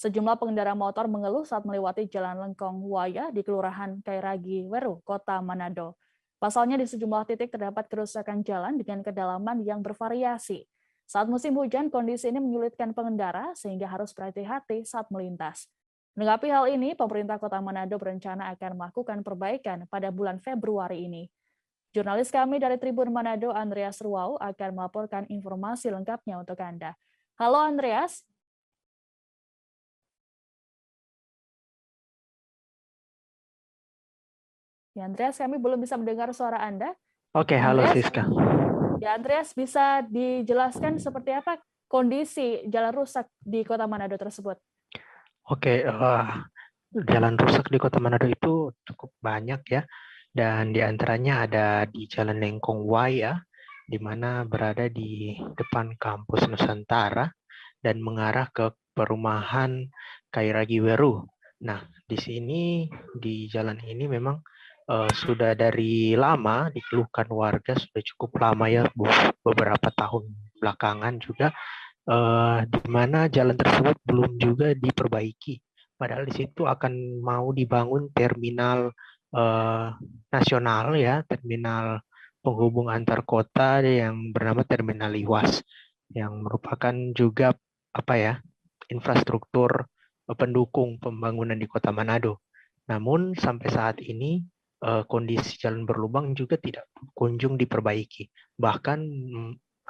Sejumlah pengendara motor mengeluh saat melewati Jalan Lengkong Waya di Kelurahan Kairagi, Weru, Kota Manado. Pasalnya di sejumlah titik terdapat kerusakan jalan dengan kedalaman yang bervariasi. Saat musim hujan, kondisi ini menyulitkan pengendara sehingga harus berhati-hati saat melintas. Menanggapi hal ini, pemerintah Kota Manado berencana akan melakukan perbaikan pada bulan Februari ini. Jurnalis kami dari Tribun Manado, Andreas Ruau, akan melaporkan informasi lengkapnya untuk Anda. Halo Andreas. Ya, Andreas, kami belum bisa mendengar suara Anda. Oke, halo Andreas, Siska. Ya, Andreas, bisa dijelaskan seperti apa kondisi jalan rusak di Kota Manado tersebut? Oke, jalan rusak di Kota Manado itu cukup banyak ya, dan diantaranya ada di Jalan Lengkong Waya, di mana berada di depan kampus Nusantara dan mengarah ke perumahan Kairagi Weru. Nah, di sini di jalan ini memang sudah dari lama dikeluhkan warga, sudah cukup lama ya, beberapa tahun belakangan juga, di mana jalan tersebut belum juga diperbaiki. Padahal di situ akan mau dibangun terminal nasional ya, terminal penghubung antar kota yang bernama Terminal Liwas, yang merupakan juga infrastruktur pendukung pembangunan di Kota Manado. Namun sampai saat ini kondisi jalan berlubang juga tidak kunjung diperbaiki. Bahkan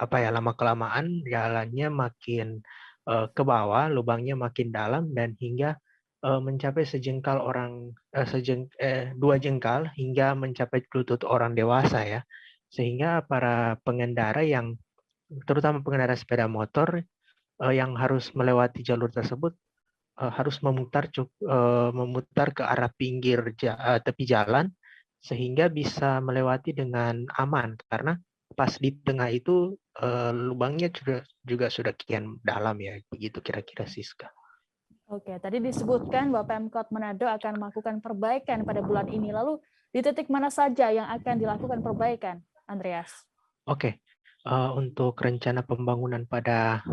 lama-kelamaan jalannya makin ke bawah, lubangnya makin dalam dan hingga mencapai dua jengkal hingga mencapai lutut orang dewasa ya. Sehingga para pengendara terutama pengendara sepeda motor yang harus melewati jalur tersebut harus memutar ke arah tepi jalan sehingga bisa melewati dengan aman, karena pas di tengah itu lubangnya juga sudah kian dalam ya, begitu kira-kira Siska. Oke, tadi disebutkan bahwa Pemkot Manado akan melakukan perbaikan pada bulan ini. Lalu di titik mana saja yang akan dilakukan perbaikan, Andreas? Oke, untuk rencana pembangunan pada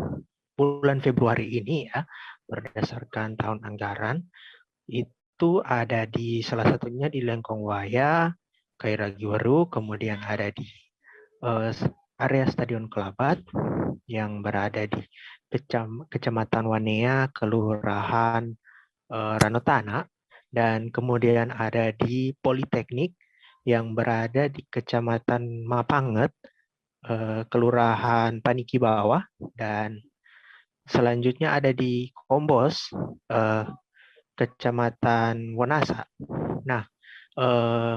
bulan Februari ini ya, berdasarkan tahun anggaran, itu ada di salah satunya di Lengkong Waya, Kairagi Weru, kemudian ada di area Stadion Kelabat yang berada di Kecamatan Wanea, Kelurahan Ranotana, dan kemudian ada di Politeknik yang berada di Kecamatan Mapanget, Kelurahan Paniki Bawah, dan selanjutnya ada di Kombos, Kecamatan Wanasa. Nah,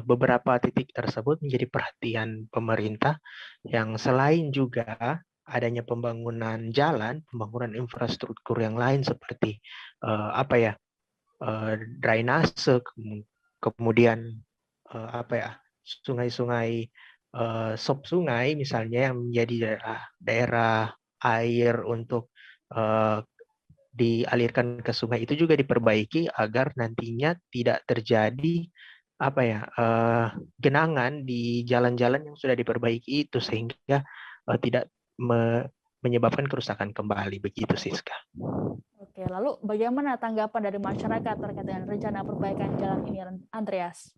beberapa titik tersebut menjadi perhatian pemerintah yang selain juga adanya pembangunan jalan, pembangunan infrastruktur yang lain seperti drainase, kemudian sungai-sungai, sop sungai misalnya yang menjadi daerah air untuk dialirkan ke sungai itu juga diperbaiki agar nantinya tidak terjadi genangan di jalan-jalan yang sudah diperbaiki itu sehingga tidak menyebabkan kerusakan kembali, begitu Siska. Oke, lalu bagaimana tanggapan dari masyarakat terkait dengan rencana perbaikan jalan ini, Andreas?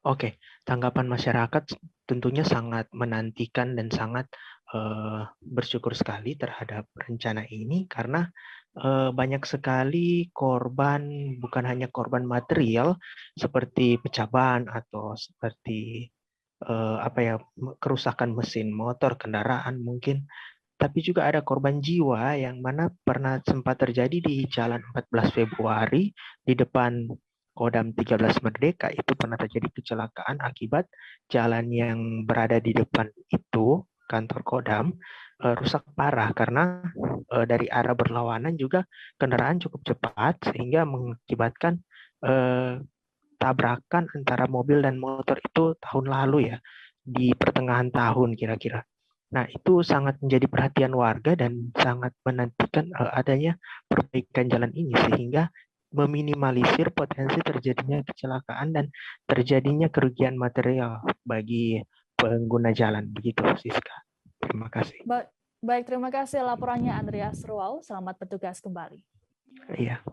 Oke, tanggapan masyarakat tentunya sangat menantikan dan sangat bersyukur sekali terhadap rencana ini karena banyak sekali korban, bukan hanya korban material seperti pecah ban atau seperti kerusakan mesin motor, kendaraan mungkin, tapi juga ada korban jiwa yang mana pernah sempat terjadi di Jalan 14 Februari di depan Kodam 13 Merdeka. Itu pernah terjadi kecelakaan akibat jalan yang berada di depan itu, kantor Kodam, rusak parah karena dari arah berlawanan juga kendaraan cukup cepat sehingga mengakibatkan tabrakan antara mobil dan motor itu tahun lalu ya, di pertengahan tahun kira-kira. Nah, itu sangat menjadi perhatian warga dan sangat menantikan adanya perbaikan jalan ini sehingga meminimalisir potensi terjadinya kecelakaan dan terjadinya kerugian material bagi pengguna jalan. Begitu, Siska. Terima kasih. Baik, terima kasih laporannya Andreas Ruau. Selamat bertugas kembali. Iya.